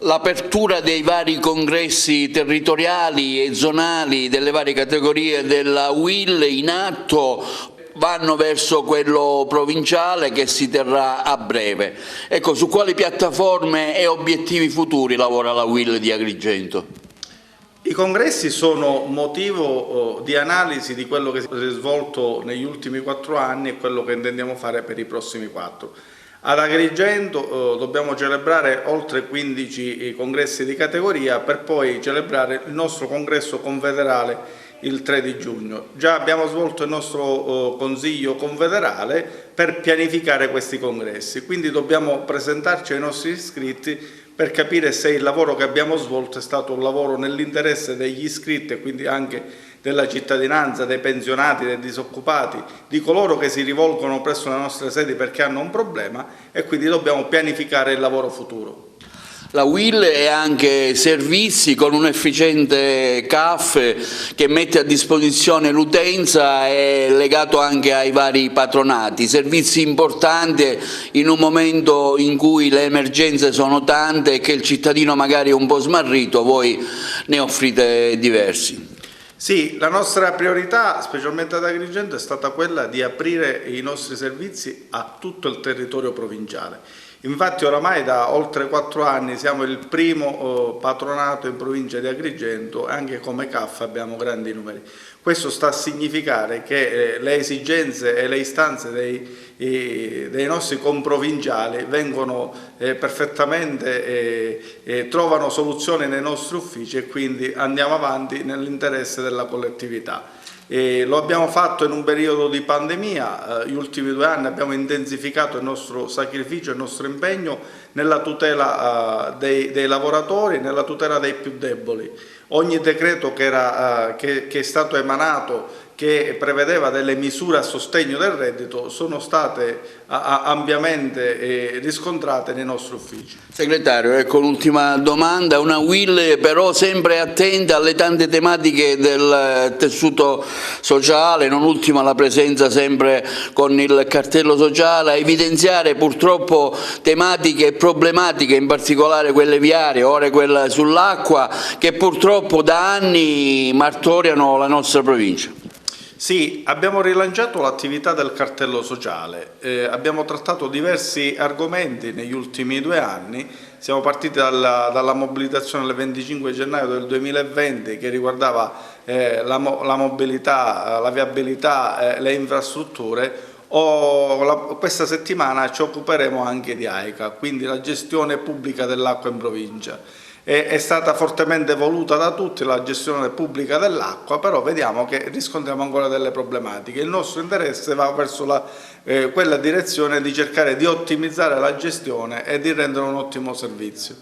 L'apertura dei vari congressi territoriali e zonali delle varie categorie della UIL in atto vanno verso quello provinciale che si terrà a breve. Ecco, su quali piattaforme e obiettivi futuri lavora la UIL di Agrigento? I congressi sono motivo di analisi di quello che si è svolto negli ultimi 4 anni e quello che intendiamo fare per i prossimi 4. Ad Agrigento dobbiamo celebrare oltre 15 congressi di categoria per poi celebrare il nostro congresso confederale il 3 di giugno. Già abbiamo svolto il nostro consiglio confederale per pianificare questi congressi, quindi dobbiamo presentarci ai nostri iscritti per capire se il lavoro che abbiamo svolto è stato un lavoro nell'interesse degli iscritti e quindi anche della cittadinanza, dei pensionati, dei disoccupati, di coloro che si rivolgono presso le nostre sedi perché hanno un problema, e quindi dobbiamo pianificare il lavoro futuro. La UIL è anche servizi con un efficiente CAF che mette a disposizione l'utenza, è legato anche ai vari patronati, servizi importanti in un momento in cui le emergenze sono tante e che il cittadino magari è un po' smarrito, voi ne offrite diversi. Sì, la nostra priorità, specialmente ad Agrigento, è stata quella di aprire i nostri servizi a tutto il territorio provinciale. Infatti oramai da oltre 4 anni siamo il primo patronato in provincia di Agrigento e anche come CAF abbiamo grandi numeri. Questo sta a significare che le esigenze e le istanze dei nostri comprovinciali vengono perfettamente, trovano soluzione nei nostri uffici e quindi andiamo avanti nell'interesse della collettività. Lo abbiamo fatto in un periodo di pandemia, gli ultimi 2 anni abbiamo intensificato il nostro sacrificio, il nostro impegno nella tutela dei lavoratori, nella tutela dei più deboli. Ogni decreto che è stato emanato, che prevedeva delle misure a sostegno del reddito, sono state ampiamente riscontrate nei nostri uffici. Segretario, ecco l'ultima domanda, una UIL però sempre attenta alle tante tematiche del tessuto sociale, non ultima la presenza sempre con il cartello sociale, a evidenziare purtroppo tematiche e problematiche, in particolare quelle viarie, ora quella sull'acqua, che purtroppo da anni martoriano la nostra provincia. Sì, abbiamo rilanciato l'attività del cartello sociale, abbiamo trattato diversi argomenti negli ultimi 2 anni, siamo partiti dalla mobilitazione del 25 gennaio del 2020 che riguardava la mobilità, la viabilità, le infrastrutture. Questa settimana ci occuperemo anche di AICA, quindi la gestione pubblica dell'acqua in provincia. È stata fortemente voluta da tutti la gestione pubblica dell'acqua, però vediamo che riscontriamo ancora delle problematiche. Il nostro interesse va verso quella direzione di cercare di ottimizzare la gestione e di rendere un ottimo servizio.